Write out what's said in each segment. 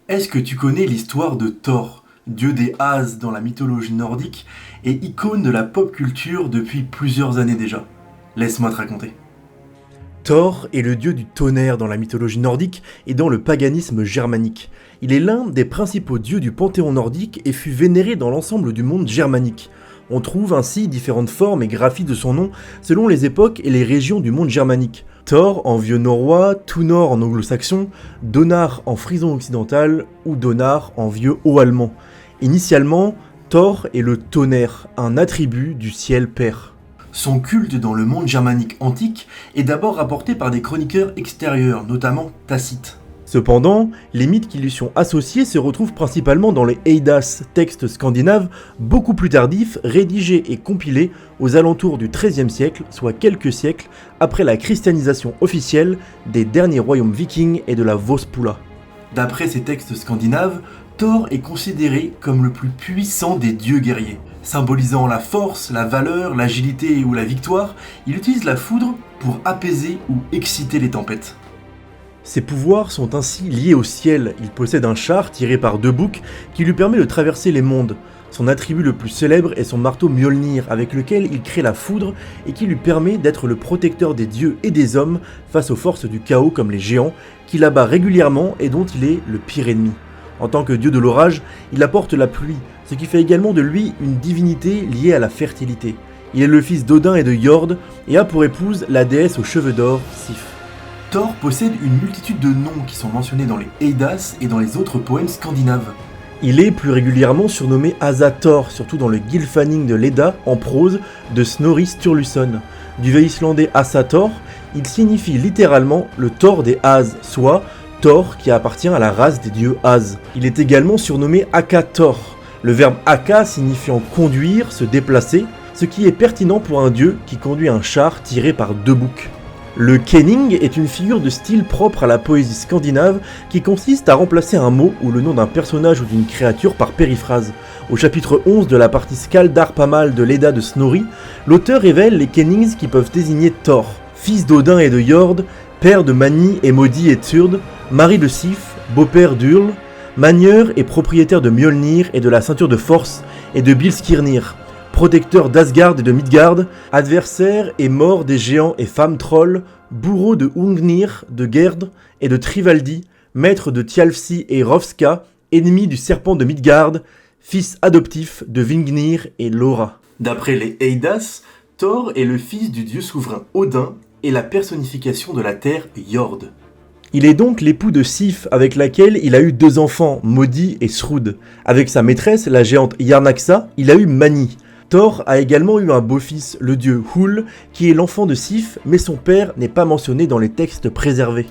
Est-ce que tu connais l'histoire de Thor, dieu des As dans la mythologie nordique et icône de la pop culture depuis plusieurs années déjà? Laisse-moi te raconter. Thor est le dieu du tonnerre dans la mythologie nordique et dans le paganisme germanique. Il est l'un des principaux dieux du panthéon nordique et fut vénéré dans l'ensemble du monde germanique. On trouve ainsi différentes formes et graphies de son nom selon les époques et les régions du monde germanique. Thor en vieux norrois, Tunor en anglo-saxon, Donar en frison occidental ou Donar en vieux haut-allemand. Initialement, Thor est le tonnerre, un attribut du ciel père. Son culte dans le monde germanique antique est d'abord rapporté par des chroniqueurs extérieurs, notamment Tacite. Cependant, les mythes qui lui sont associés se retrouvent principalement dans les Eddas, textes scandinaves beaucoup plus tardifs, rédigés et compilés aux alentours du XIIIe siècle, soit quelques siècles après la christianisation officielle des derniers royaumes vikings et de la Vospula. D'après ces textes scandinaves, Thor est considéré comme le plus puissant des dieux guerriers. Symbolisant la force, la valeur, l'agilité ou la victoire, il utilise la foudre pour apaiser ou exciter les tempêtes. Ses pouvoirs sont ainsi liés au ciel. Il possède un char tiré par deux boucs qui lui permet de traverser les mondes. Son attribut le plus célèbre est son marteau Mjolnir avec lequel il crée la foudre et qui lui permet d'être le protecteur des dieux et des hommes face aux forces du chaos comme les géants qu'il abat régulièrement et dont il est le pire ennemi. En tant que dieu de l'orage, il apporte la pluie, ce qui fait également de lui une divinité liée à la fertilité. Il est le fils d'Odin et de Jord et a pour épouse la déesse aux cheveux d'or, Sif. Thor possède une multitude de noms qui sont mentionnés dans les Eddas et dans les autres poèmes scandinaves. Il est plus régulièrement surnommé Asa Thor, surtout dans le Gylfaginning de l'Edda en prose de Snorri Sturluson. Du vieux islandais Asa Thor, il signifie littéralement le Thor des As, soit Thor qui appartient à la race des dieux As. Il est également surnommé Aka Thor, le verbe Aka signifiant conduire, se déplacer, ce qui est pertinent pour un dieu qui conduit un char tiré par deux boucs. Le kenning est une figure de style propre à la poésie scandinave qui consiste à remplacer un mot ou le nom d'un personnage ou d'une créature par périphrase. Au chapitre 11 de la partie Skaldarpamal de l'Edda de Snorri, l'auteur révèle les kennings qui peuvent désigner Thor, fils d'Odin et de Jord, père de Mani et Modi et Tsurd, mari de Sif, beau-père d'Url, manieur et propriétaire de Mjolnir et de la ceinture de force et de Bilskirnir, protecteur d'Asgard et de Midgard, adversaire et mort des géants et femmes trolls, bourreau de Hungnir, de Gerd et de Trivaldi, maître de Thialfsi et Rovska, ennemi du serpent de Midgard, fils adoptif de Vingnir et Laura. D'après les Eddas, Thor est le fils du dieu souverain Odin et la personnification de la terre Jord. Il est donc l'époux de Sif avec laquelle il a eu deux enfants, Modi et Srud. Avec sa maîtresse, la géante Yarnaxa, il a eu Mani. Thor a également eu un beau-fils, le dieu Hul, qui est l'enfant de Sif, mais son père n'est pas mentionné dans les textes préservés.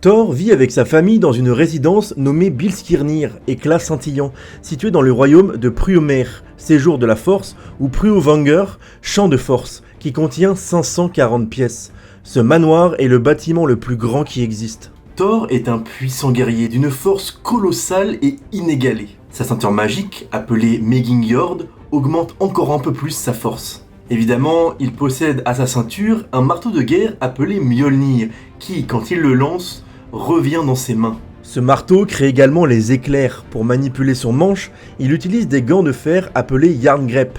Thor vit avec sa famille dans une résidence nommée Bilskirnir, éclat scintillant, située dans le royaume de Pruomer, séjour de la force, ou Pruovanger, champ de force, qui contient 540 pièces. Ce manoir est le bâtiment le plus grand qui existe. Thor est un puissant guerrier d'une force colossale et inégalée. Sa ceinture magique, appelée Megingjord, augmente encore un peu plus sa force. Évidemment, il possède à sa ceinture un marteau de guerre appelé Mjolnir, qui, quand il le lance, revient dans ses mains. Ce marteau crée également les éclairs. Pour manipuler son manche, il utilise des gants de fer appelés Jarngrep.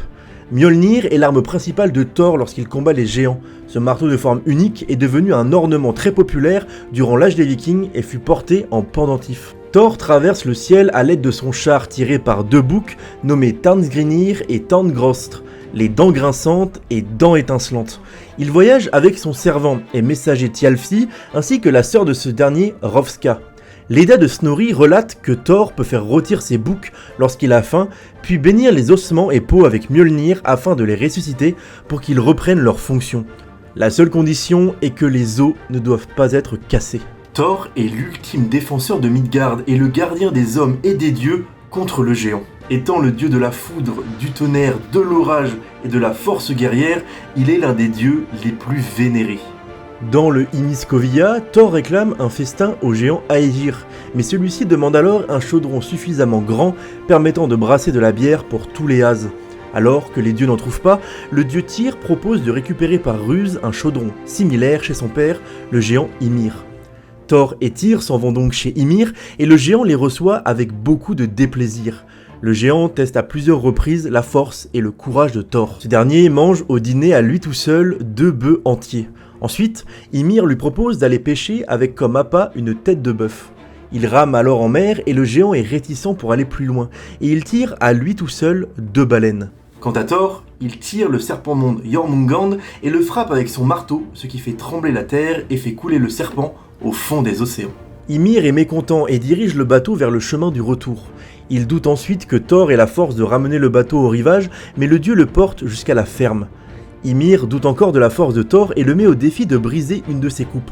Mjolnir est l'arme principale de Thor lorsqu'il combat les géants. Ce marteau de forme unique est devenu un ornement très populaire durant l'âge des Vikings et fut porté en pendentif. Thor traverse le ciel à l'aide de son char tiré par deux boucs nommés Tarnsgrinir et Tarngrostre, les dents grinçantes et dents étincelantes. Il voyage avec son servant et messager Thialfsi ainsi que la sœur de ce dernier, Rovska. L'Edda de Snorri relate que Thor peut faire rôtir ses boucs lorsqu'il a faim, puis bénir les ossements et peaux avec Mjolnir afin de les ressusciter pour qu'ils reprennent leur fonction. La seule condition est que les os ne doivent pas être cassés. Thor est l'ultime défenseur de Midgard et le gardien des hommes et des dieux contre le géant. Étant le dieu de la foudre, du tonnerre, de l'orage et de la force guerrière, il est l'un des dieux les plus vénérés. Dans le Hymiskvida, Thor réclame un festin au géant Aegir, mais celui-ci demande alors un chaudron suffisamment grand permettant de brasser de la bière pour tous les As. Alors que les dieux n'en trouvent pas, le dieu Tyr propose de récupérer par ruse un chaudron similaire chez son père, le géant Ymir. Thor et Tyr s'en vont donc chez Ymir et le géant les reçoit avec beaucoup de déplaisir. Le géant teste à plusieurs reprises la force et le courage de Thor. Ce dernier mange au dîner à lui tout seul 2 bœufs entiers. Ensuite, Ymir lui propose d'aller pêcher avec comme appât une tête de bœuf. Il rame alors en mer et le géant est réticent pour aller plus loin, et il tire à lui tout seul 2 baleines. Quant à Thor, il tire le serpent-monde Jormungand et le frappe avec son marteau, ce qui fait trembler la terre et fait couler le serpent au fond des océans. Ymir est mécontent et dirige le bateau vers le chemin du retour. Il doute ensuite que Thor ait la force de ramener le bateau au rivage, mais le dieu le porte jusqu'à la ferme. Ymir doute encore de la force de Thor et le met au défi de briser une de ses coupes.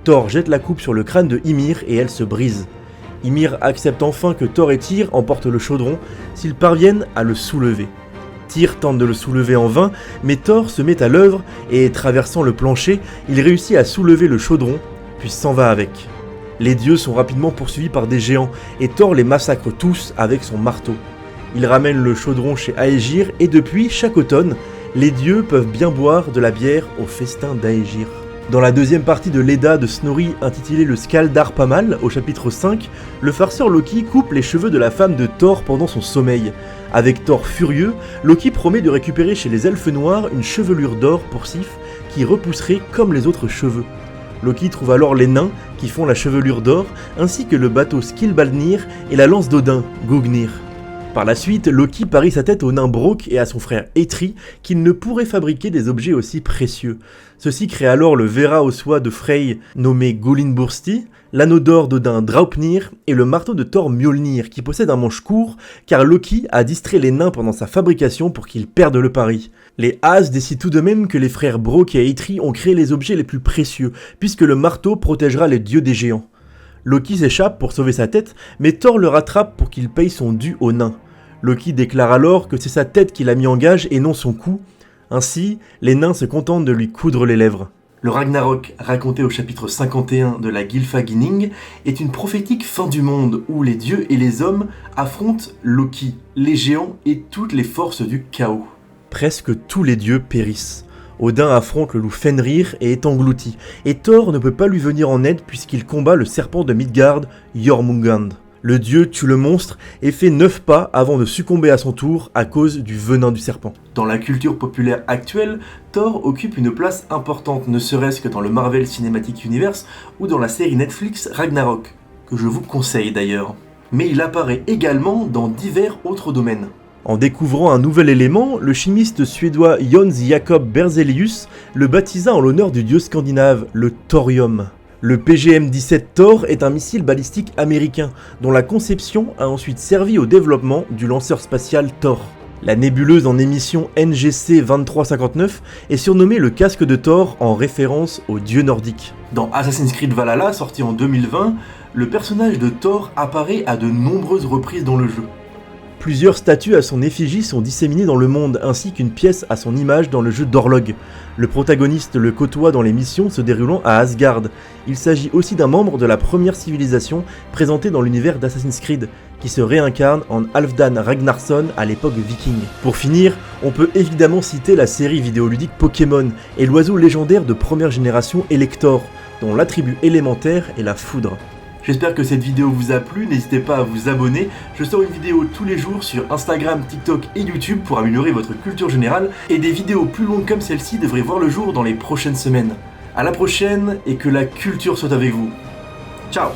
Thor jette la coupe sur le crâne de Ymir et elle se brise. Ymir accepte enfin que Thor et Tyr emportent le chaudron s'ils parviennent à le soulever. Tyr tente de le soulever en vain, mais Thor se met à l'œuvre et, traversant le plancher, il réussit à soulever le chaudron, puis s'en va avec. Les dieux sont rapidement poursuivis par des géants, et Thor les massacre tous avec son marteau. Il ramène le chaudron chez Aegir, et depuis, chaque automne, les dieux peuvent bien boire de la bière au festin d'Aegir. Dans la deuxième partie de l'Edda de Snorri intitulée le Skjaldarpamal, au chapitre 5, le farceur Loki coupe les cheveux de la femme de Thor pendant son sommeil. Avec Thor furieux, Loki promet de récupérer chez les elfes noirs une chevelure d'or pour Sif qui repousserait comme les autres cheveux. Loki trouve alors les nains qui font la chevelure d'or, ainsi que le bateau Skilbalnir et la lance d'Odin, Gungnir. Par la suite, Loki parie sa tête au nain Brok et à son frère Eitri qu'ils ne pourraient fabriquer des objets aussi précieux. Ceux-ci créent alors le Vera aux soies de Frey nommé Golinbursti, l'anneau d'or d'Odin Draupnir et le marteau de Thor Mjolnir qui possède un manche court car Loki a distrait les nains pendant sa fabrication pour qu'ils perdent le pari. Les As décident tout de même que les frères Brok et Eitri ont créé les objets les plus précieux puisque le marteau protégera les dieux des géants. Loki s'échappe pour sauver sa tête mais Thor le rattrape pour qu'il paye son dû aux nains. Loki déclare alors que c'est sa tête qu'il a mis en gage et non son cou. Ainsi, les nains se contentent de lui coudre les lèvres. Le Ragnarok, raconté au chapitre 51 de la Gylfaginning, est une prophétique fin du monde où les dieux et les hommes affrontent Loki, les géants et toutes les forces du chaos. Presque tous les dieux périssent. Odin affronte le loup Fenrir et est englouti, et Thor ne peut pas lui venir en aide puisqu'il combat le serpent de Midgard, Jormungand. Le dieu tue le monstre et fait 9 pas avant de succomber à son tour à cause du venin du serpent. Dans la culture populaire actuelle, Thor occupe une place importante, ne serait-ce que dans le Marvel Cinematic Universe ou dans la série Netflix Ragnarok, que je vous conseille d'ailleurs. Mais il apparaît également dans divers autres domaines. En découvrant un nouvel élément, le chimiste suédois Jöns Jacob Berzelius le baptisa en l'honneur du dieu scandinave, le thorium. Le PGM-17 Thor est un missile balistique américain, dont la conception a ensuite servi au développement du lanceur spatial Thor. La nébuleuse en émission NGC 2359 est surnommée le casque de Thor en référence au dieu nordique. Dans Assassin's Creed Valhalla, sorti en 2020, le personnage de Thor apparaît à de nombreuses reprises dans le jeu. Plusieurs statues à son effigie sont disséminées dans le monde, ainsi qu'une pièce à son image dans le jeu d'Orlog. Le protagoniste le côtoie dans les missions se déroulant à Asgard. Il s'agit aussi d'un membre de la première civilisation présentée dans l'univers d'Assassin's Creed, qui se réincarne en Halfdan Ragnarsson à l'époque viking. Pour finir, on peut évidemment citer la série vidéoludique Pokémon et l'oiseau légendaire de première génération Elector, dont l'attribut élémentaire est la foudre. J'espère que cette vidéo vous a plu, n'hésitez pas à vous abonner. Je sors une vidéo tous les jours sur Instagram, TikTok et YouTube pour améliorer votre culture générale. Et des vidéos plus longues comme celle-ci devraient voir le jour dans les prochaines semaines. A la prochaine et que la culture soit avec vous. Ciao!